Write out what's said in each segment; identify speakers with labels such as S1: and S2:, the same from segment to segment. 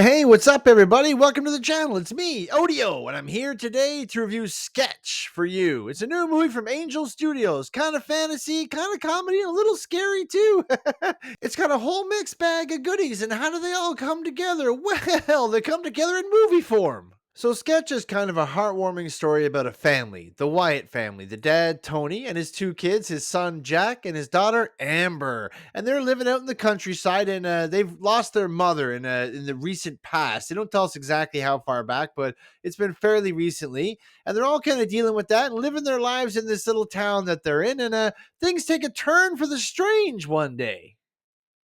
S1: Hey, what's up, everybody? Welcome to the channel. It's me, Odio, and I'm here today to review Sketch for you. It's a new movie from Angel Studios. Kind of fantasy, kind of comedy, and a little scary, too. It's got a whole mixed bag of goodies, and how do they all come together? Well, they come together in movie form. So, Sketch is kind of a heartwarming story about a family, the Wyatt family, the dad, Tony, and his two kids, his son, Jack, and his daughter, Amber. And they're living out in the countryside, and they've lost their mother in the recent past. They don't tell us exactly how far back, but it's been fairly recently. And they're all kind of dealing with that and living their lives in this little town that they're in. And things take a turn for the strange one day.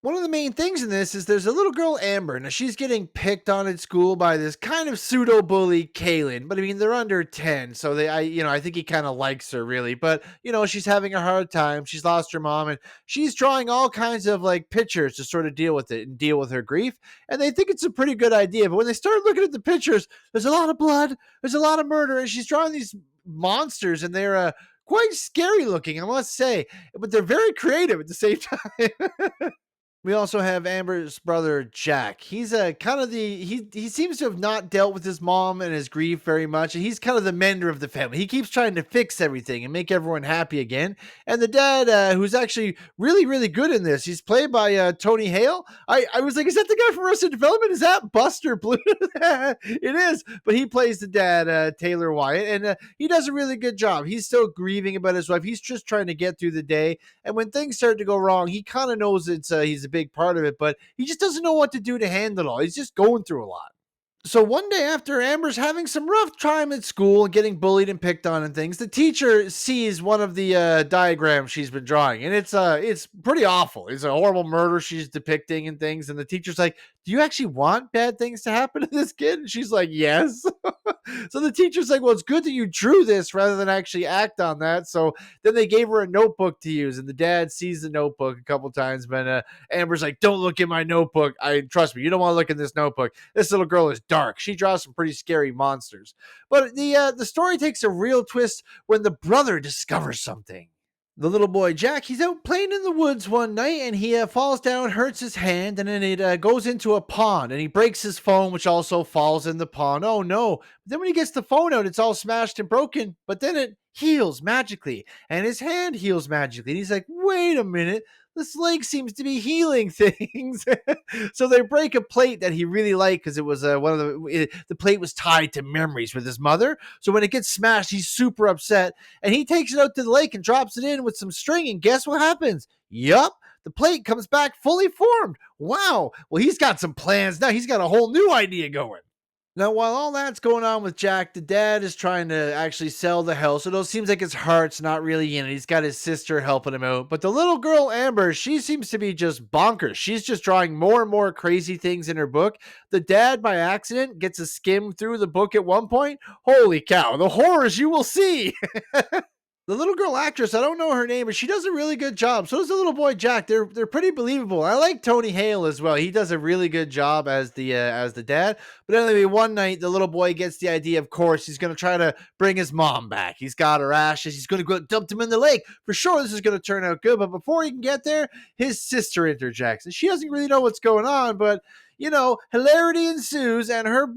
S1: One of the main things in this is there's a little girl, Amber. Now, she's getting picked on at school by this kind of pseudo bully, Kaylin. But I mean, they're under 10. So I think he kind of likes her, really. But, she's having a hard time. She's lost her mom, and she's drawing all kinds of like pictures to sort of deal with it and deal with her grief. And they think it's a pretty good idea. But when they start looking at the pictures, there's a lot of blood, there's a lot of murder, and she's drawing these monsters, and they're quite scary looking, I must say. But they're very creative at the same time. We also have Amber's brother Jack. He's a kind of he seems to have not dealt with his mom and his grief very much, and he's kind of the mender of the family. He keeps trying to fix everything and make everyone happy again. And the dad, who's actually really good in this, he's played by Tony Hale. I was like, is that the guy from Arrested Development? Is that Buster Blue? It is, but he plays the dad, Taylor Wyatt, and he does a really good job. He's still grieving about his wife. He's just trying to get through the day, and when things start to go wrong, he kind of knows he's a big part of it, but he just doesn't know what to do to handle it all. He's just going through a lot. So one day after Amber's having some rough time at school and getting bullied and picked on and things, the teacher sees one of the diagrams she's been drawing, and it's pretty awful. It's a horrible murder she's depicting and things, and the teacher's like, "Do you actually want bad things to happen to this kid?" And she's like, "Yes." So the teacher's like, "Well, it's good that you drew this rather than actually act on that." So then they gave her a notebook to use, and the dad sees the notebook a couple times, but Amber's like, "Don't look in my notebook. Trust me, you don't want to look in this notebook. This little girl is dark. She draws some pretty scary monsters." But the story takes a real twist when the brother discovers something. The little boy Jack, he's out playing in the woods one night, and he falls down, hurts his hand, and then it goes into a pond, and he breaks his phone, which also falls in the pond. Oh no. Then when he gets the phone out, it's all smashed and broken, but then it heals magically, and his hand heals magically. And he's like, wait a minute, this leg seems to be healing things. So they break a plate that he really liked because it was one of the plate was tied to memories with his mother. So when it gets smashed, he's super upset, and he takes it out to the lake and drops it in with some string. And guess what happens? Yup, the plate comes back fully formed. Wow. Well, he's got some plans now. He's got a whole new idea going. Now, while all that's going on with Jack, the dad is trying to actually sell the house. Although it seems like his heart's not really in it. He's got his sister helping him out. But the little girl, Amber, she seems to be just bonkers. She's just drawing more and more crazy things in her book. The dad, by accident, gets a skim through the book at one point. Holy cow, the horrors you will see. The little girl actress, I don't know her name, but she does a really good job. So does the little boy Jack. They're pretty believable. I like Tony Hale as well. He does a really good job as the dad. But anyway, one night the little boy gets the idea. Of course, he's going to try to bring his mom back. He's got her ashes. He's going to go dump them in the lake. For sure, this is going to turn out good. But before he can get there, his sister interjects, and she doesn't really know what's going on. But hilarity ensues, and her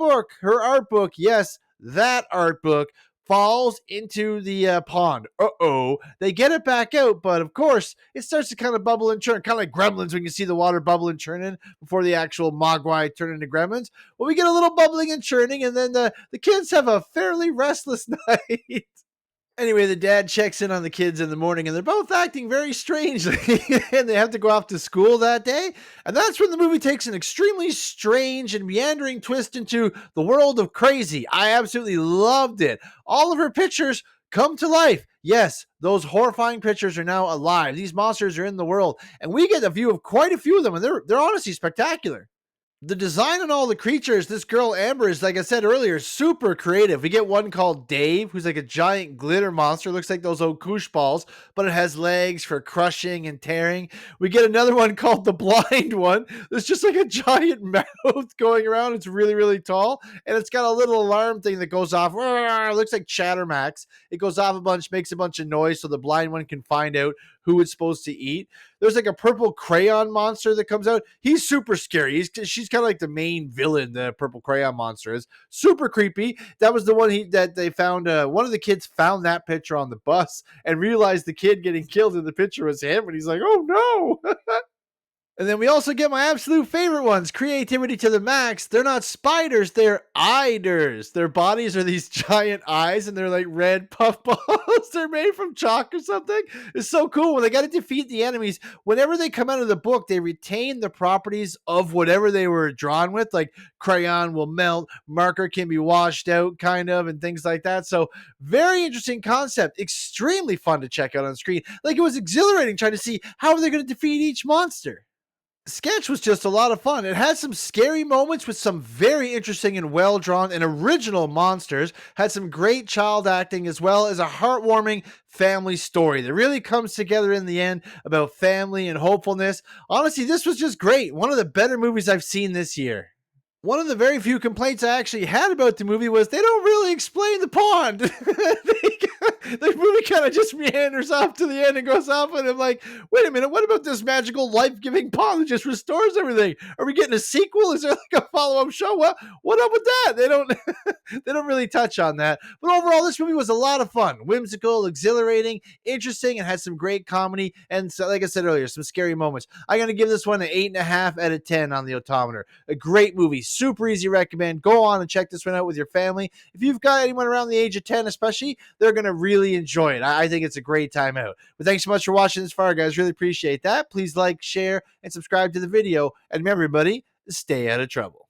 S1: art book, yes, that art book falls into the pond. Uh-oh. They get it back out, but of course, it starts to kind of bubble and churn, kind of like gremlins when you see the water bubble and churning before the actual mogwai turn into gremlins. Well, we get a little bubbling and churning, and then the kids have a fairly restless night. Anyway, the dad checks in on the kids in the morning, and they're both acting very strangely, and they have to go off to school that day. And that's when the movie takes an extremely strange and meandering twist into the world of crazy. I absolutely loved it. All of her pictures come to life. Yes, those horrifying pictures are now alive. These monsters are in the world, and we get a view of quite a few of them, and they're honestly spectacular. The design on all the creatures, this girl Amber is, like I said earlier, super creative. We get one called Dave, who's like a giant glitter monster. Looks like those old koosh balls, but it has legs for crushing and tearing. We get another one called the Blind One. There's just like a giant mouth going around. It's really tall, and it's got a little alarm thing that goes off. It looks like Chattermax. It goes off a bunch, makes a bunch of noise, so the blind one can find out who it's supposed to eat. There's like a purple crayon monster that comes out. He's super scary. She's kind of like the main villain. The purple crayon monster is super creepy. That was the one that they found. One of the kids found that picture on the bus and realized the kid getting killed in the picture was him, and he's like, "Oh no!" And then we also get my absolute favorite ones, creativity to the max. They're not spiders, they're Iders. Their bodies are these giant eyes and they're like red puffballs. They're made from chalk or something. It's so cool. When they got to defeat the enemies, whenever they come out of the book, they retain the properties of whatever they were drawn with. Like crayon will melt, marker can be washed out, kind of, and things like that. So, very interesting concept. Extremely fun to check out on screen. Like, it was exhilarating trying to see how they're going to defeat each monster. Sketch was just a lot of fun. It had some scary moments with some very interesting and well drawn and original monsters. Had some great child acting as well as a heartwarming family story that really comes together in the end about family and hopefulness. Honestly, this was just great. One of the better movies I've seen this year. One of the very few complaints I actually had about the movie was they don't really explain the pond. The movie kind of just meanders off to the end and goes off, and I'm like, wait a minute, what about this magical life-giving pond that just restores everything? Are we getting a sequel? Is there like a follow-up show? What up with that? They don't they don't really touch on that. But overall, this movie was a lot of fun, whimsical, exhilarating, interesting, and had some great comedy and, so, like I said earlier, some scary moments. I'm going to give this one an 8.5 out of 10 on the odometer. A great movie, super easy recommend. Go on and check this one out with your family. If you've got anyone around the age of 10 especially, they're going to really enjoy it. I think it's a great time out. But thanks so much for watching this far, guys. Really appreciate that. Please like, share, and subscribe to the video. And remember, everybody, stay out of trouble.